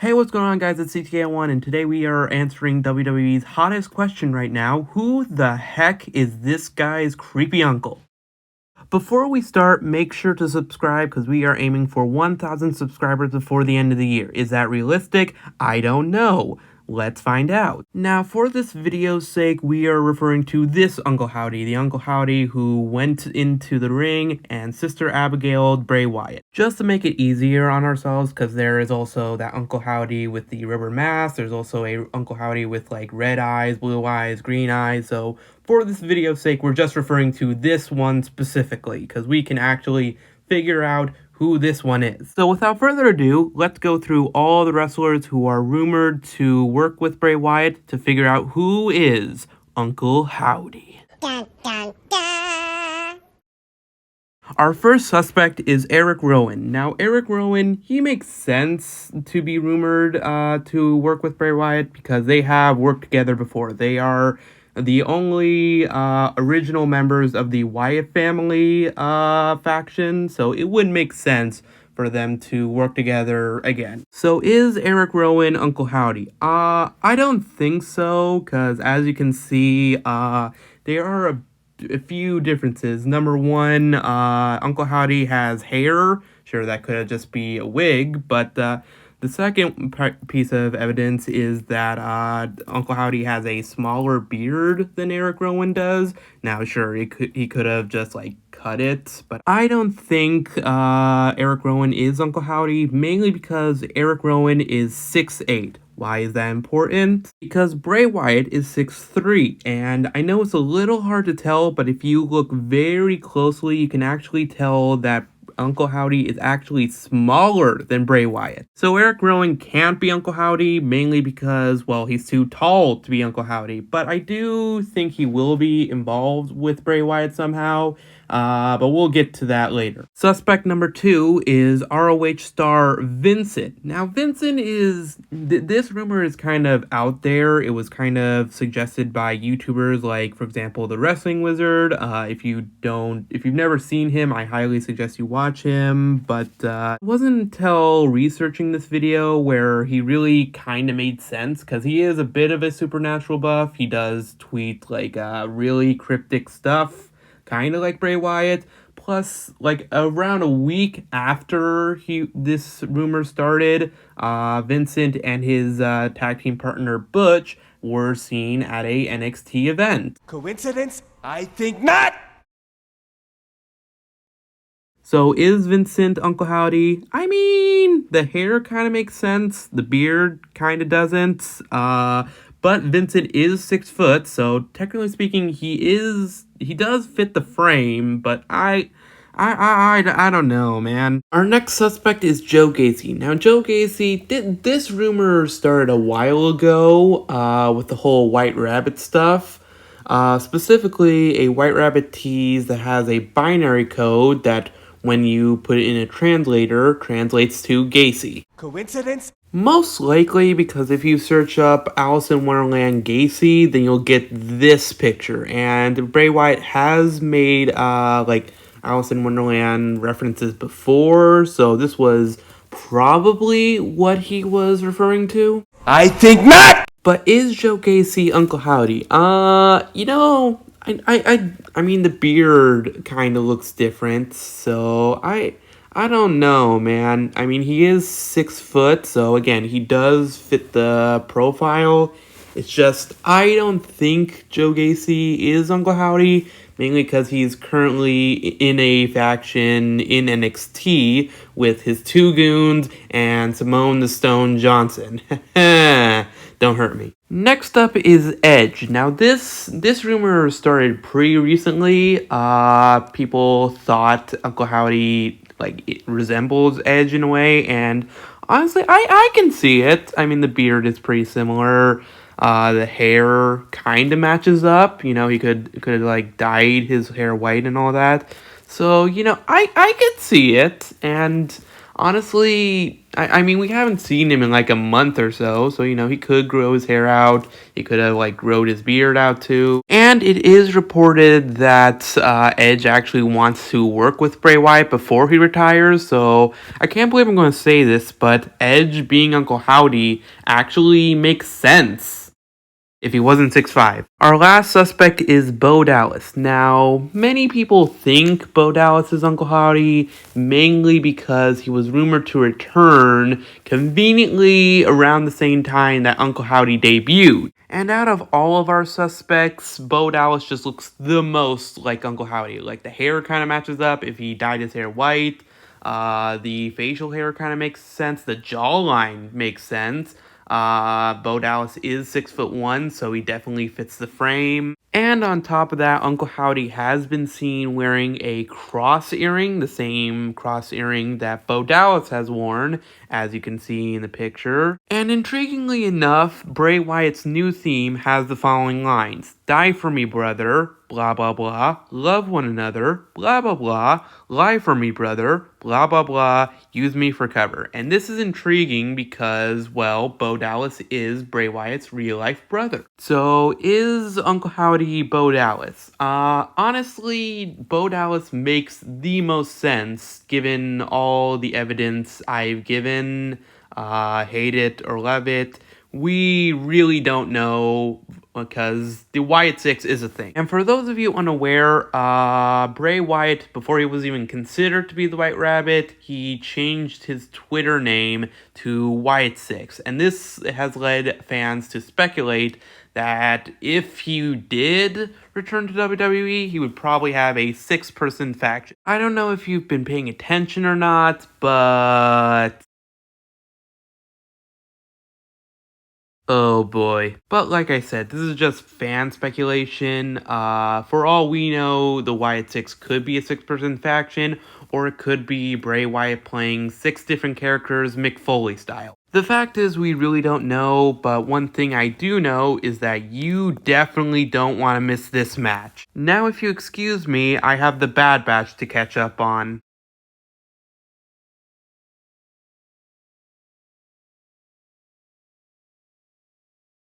Hey, what's going on, guys? It's CTK1, and today we are answering WWE's hottest question right now. Who the heck is this guy's creepy uncle? Before we start, make sure to subscribe because we are aiming for 1,000 subscribers before the end of the year. Is that realistic? I don't know. Let's find out. Now, for this video's sake, we are referring to this Uncle Howdy, the Uncle Howdy who went into the ring and Sister Abigail'd Bray Wyatt. Just to make it easier on ourselves, because there is also that Uncle Howdy with the rubber mask, there's also a Uncle Howdy with like red eyes, blue eyes, green eyes, so for this video's sake, we're just referring to this one specifically, because we can actually figure out who this one is. So without further ado, let's go through all the wrestlers who are rumored to work with Bray Wyatt to figure out who is Uncle Howdy. Dun, dun, dun. Our first suspect is Eric Rowan. Now, Eric Rowan, he makes sense to be rumored to work with Bray Wyatt because they have worked together before. They are the only original members of the Wyatt family faction, so it would make sense for them to work together again. So is Eric Rowan Uncle Howdy? I don't think so, because as you can see, there are a few differences. Number one, Uncle Howdy has hair. Sure, that could just be a wig, but the second piece of evidence is that Uncle Howdy has a smaller beard than Eric Rowan does. Now, sure, he could have just like cut it, but I don't think Eric Rowan is Uncle Howdy, mainly because Eric Rowan is 6'8". Why is that important? Because Bray Wyatt is 6'3", and I know it's a little hard to tell, but if you look very closely, you can actually tell that Uncle Howdy is actually smaller than Bray Wyatt. So Eric Rowan can't be Uncle Howdy, mainly because, well, he's too tall to be Uncle Howdy. But I do think he will be involved with Bray Wyatt somehow, but we'll get to that later. Suspect number 2 is ROH star Vincent. Now, Vincent is... this rumor is kind of out there. It was kind of suggested by YouTubers like, for example, The Wrestling Wizard. If you've never seen him, I highly suggest you watch him, but it wasn't until researching this video where he really kind of made sense, because he is a bit of a supernatural buff. He does tweet like really cryptic stuff, kind of like Bray Wyatt. Plus, like around a week after this rumor started, Vincent and his tag team partner Butch were seen at a NXT event. Coincidence? I think not! So is Vincent Uncle Howdy? I mean, the hair kind of makes sense. The beard kind of doesn't. But Vincent is 6 foot, so technically speaking, he does fit the frame, but I don't know, man. Our next suspect is Joe Gacy. Now, Joe Gacy, this rumor started a while ago with the whole White Rabbit stuff. Specifically, a White Rabbit tease that has a binary code that, when you put it in a translator, translates to Gacy. Coincidence? Most likely, because if you search up Alice in Wonderland Gacy, then you'll get this picture. And Bray Wyatt has made, like, Alice in Wonderland references before, so this was probably what he was referring to. I think not! But is Joe Gacy Uncle Howdy? You know, I mean, the beard kind of looks different, so I don't know, man. I mean, he is 6 foot, so again, he does fit the profile. It's just, I don't think Joe Gacy is Uncle Howdy, mainly because he's currently in a faction in NXT with his 2 goons and Simone the Stone Johnson. Don't hurt me. Next up is Edge. Now, this rumor started pretty recently. People thought Uncle Howdy, like, it resembles Edge in a way, and honestly, I can see it. I mean, the beard is pretty similar. The hair kind of matches up. You know, he could like dyed his hair white and all that. So, you know, I could see it, and Honestly, I mean, we haven't seen him in like a month or so, he could grow his hair out. He could have like growed his beard out too. And it is reported that Edge actually wants to work with Bray Wyatt before he retires, so I can't believe I'm going to say this, but Edge being Uncle Howdy actually makes sense if he wasn't 6'5". Our last suspect is Bo Dallas. Now, many people think Bo Dallas is Uncle Howdy, mainly because he was rumored to return conveniently around the same time that Uncle Howdy debuted. And out of all of our suspects, Bo Dallas just looks the most like Uncle Howdy. Like, the hair kind of matches up if he dyed his hair white. The facial hair kind of makes sense. The jawline makes sense. Bo Dallas is 6'1", so he definitely fits the frame. And on top of that, Uncle Howdy has been seen wearing a cross earring, the same cross earring that Bo Dallas has worn, as you can see in the picture. And intriguingly enough, Bray Wyatt's new theme has the following lines: "Die for me, brother, blah blah blah, love one another, blah blah blah, lie for me, brother, blah blah blah, use me for cover." And this is intriguing because, well, Bo Dallas is Bray Wyatt's real-life brother. So, is Uncle Howdy Bo Dallas? Honestly, Bo Dallas makes the most sense given all the evidence I've given. Hate it or love it, we really don't know, because the Wyatt 6 is a thing. And for those of you unaware, Bray Wyatt, before he was even considered to be the White Rabbit, he changed his Twitter name to Wyatt 6. And this has led fans to speculate that if he did return to WWE, he would probably have a 6-person faction. I don't know if you've been paying attention or not, but oh boy. But like I said, this is just fan speculation. For all we know, the Wyatt 6 could be a 6-person faction, or it could be Bray Wyatt playing 6 different characters Mick Foley style. The fact is, we really don't know, but one thing I do know is that you definitely don't want to miss this match. Now, if you excuse me, I have the Bad Batch to catch up on.